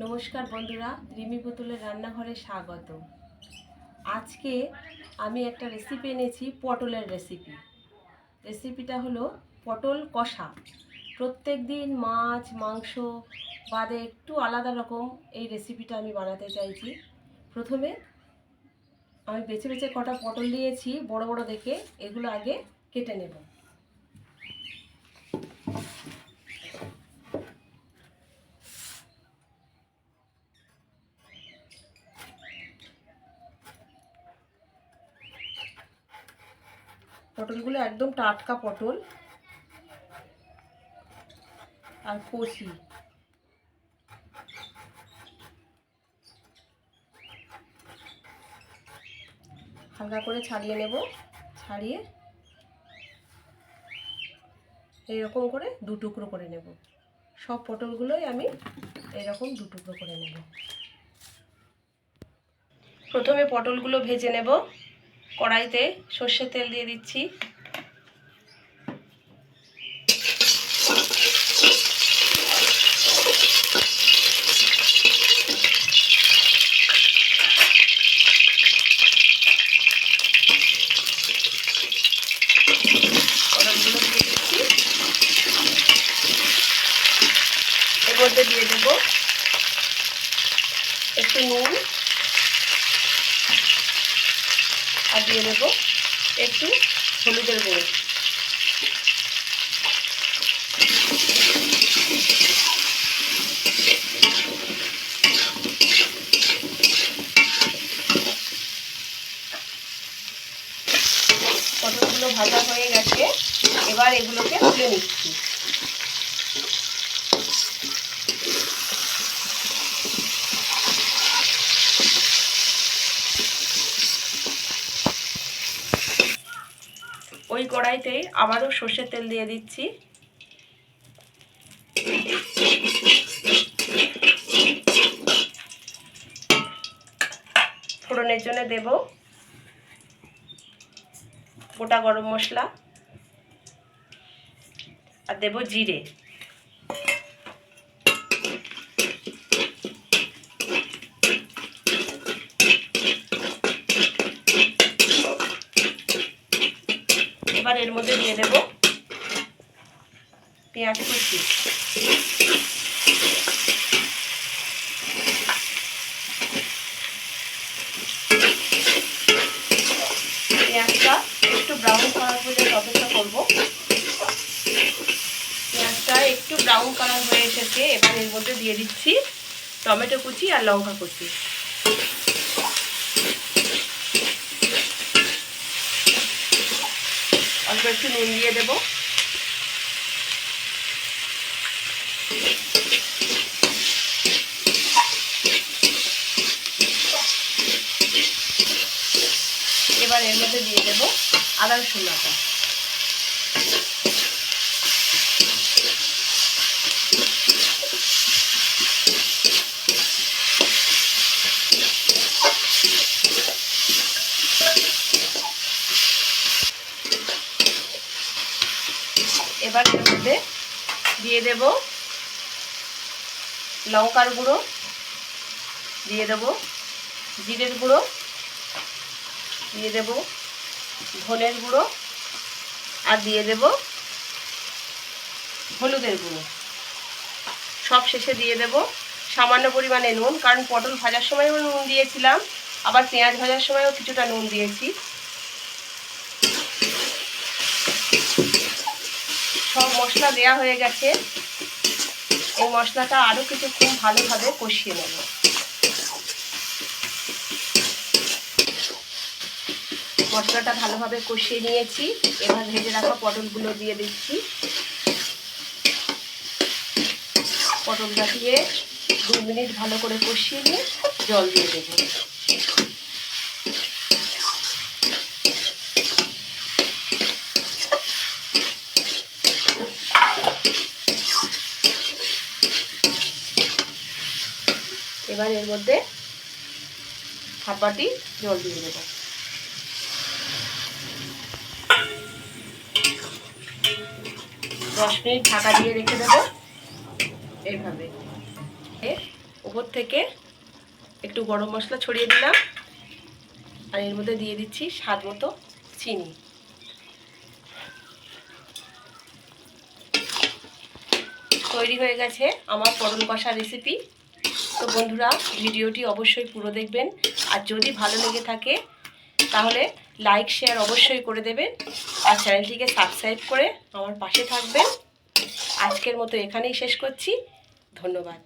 নমস্কার বন্ধুরা, রিমি পুতুলের রান্নাঘরে স্বাগত। আজকে আমি একটা রেসিপি এনেছি, পটলের রেসিপি। রেসিপিটা হলো পটল কষা। প্রত্যেক দিন মাছ মাংস বাদে একটু আলাদা রকম এই রেসিপিটা আমি বানাতে চাইছি। প্রথমে আমি বেছে বেছে কটা পটল নিয়েছি, বড় বড় দেখে। এগুলো আগে কেটে নেব। পটলগুলো একদম টাটকা পটল আর কচি। হালকা করে ছাড়িয়ে নেব। ছাড়িয়ে এইরকম করে দু টুকরো করে নেব। সব পটলগুলোই আমি এইরকম দু টুকরো করে নেব। প্রথমে পটলগুলো ভেজে নেব। কড়াইতে সর্ষের তেল দিয়ে দিচ্ছি। পটলগুলো দিয়ে দিচ্ছি। এর মধ্যে দিয়ে দেব একটু নুন, আর দিয়ে দেব একটু হলুদের গুঁড়ো। পটলগুলো ভাজা হয়ে গেছে, এবার এগুলোকে তুলে নিচ্ছি। ওই কড়াইতেই আবারও সর্ষের তেল দিয়ে দিচ্ছি। ফোড়নের জন্য দেব গোটা গরম মশলা, আর দেব জিরে। এবার এর মধ্যে দিয়ে দেব পেঁয়াজ কুচি। পেঁয়াজটা একটু ব্রাউন কালার পর্যন্ত অপেক্ষা করব। পেঁয়াজটা একটু ব্রাউন কালার হয়ে এসেছে, এবার এর মধ্যে দিয়ে দিচ্ছি টমেটো কুচি আর লঙ্কা কুচি। অল্প একটু নুন দিয়ে দেব। এবার এর মধ্যে দিয়ে দেব আদা রসুন বাটা। এবার এর মধ্যে দিয়ে দেব লঙ্কার গুঁড়ো, দিয়ে দেব জিরের গুঁড়ো, দিয়ে দেব ধনের গুঁড়ো, আর দিয়ে দেব হলুদের গুঁড়ো। সব শেষে দিয়ে দেব সামান্য পরিমাণে নুন, কারণ পটল ভাজার সময়ও নুন দিয়েছিলাম, আবার পেঁয়াজ ভাজার সময়ও কিছুটা নুন দিয়েছি। সব মশলা দেয়া হয়ে গেছে। এই মশলাটা আরও কিছুক্ষণ ভালোভাবে কষিয়ে নেব। মশলাটা ভালোভাবে কষিয়ে নিয়েছি। এবার ভেজে রাখা পটলগুলো দিয়ে দিচ্ছি। পটলটা দিয়ে 2 মিনিট ভালো করে কষিয়ে নিয়ে জল দিয়ে দেব। এবার এর মধ্যে হাফ বাটি জল দিয়ে দেব। দশ মিনিট ঢাকা দিয়ে রেখে দেবো এইভাবে। ওপর থেকে একটু গরম মশলা ছড়িয়ে দিলাম, আর এর মধ্যে দিয়ে দিচ্ছি স্বাদ মতো চিনি। তৈরি হয়ে গেছে আমার পটল কষা রেসিপি। তো বন্ধুরা, ভিডিওটি অবশ্যই পুরো দেখবেন, আর যদি ভালো লেগে থাকে তাহলে লাইক শেয়ার অবশ্যই করে দেবেন, আর চ্যানেলটিকে সাবস্ক্রাইব করে আমার পাশে থাকবেন। আজকের মতো এখানেই শেষ করছি। ধন্যবাদ।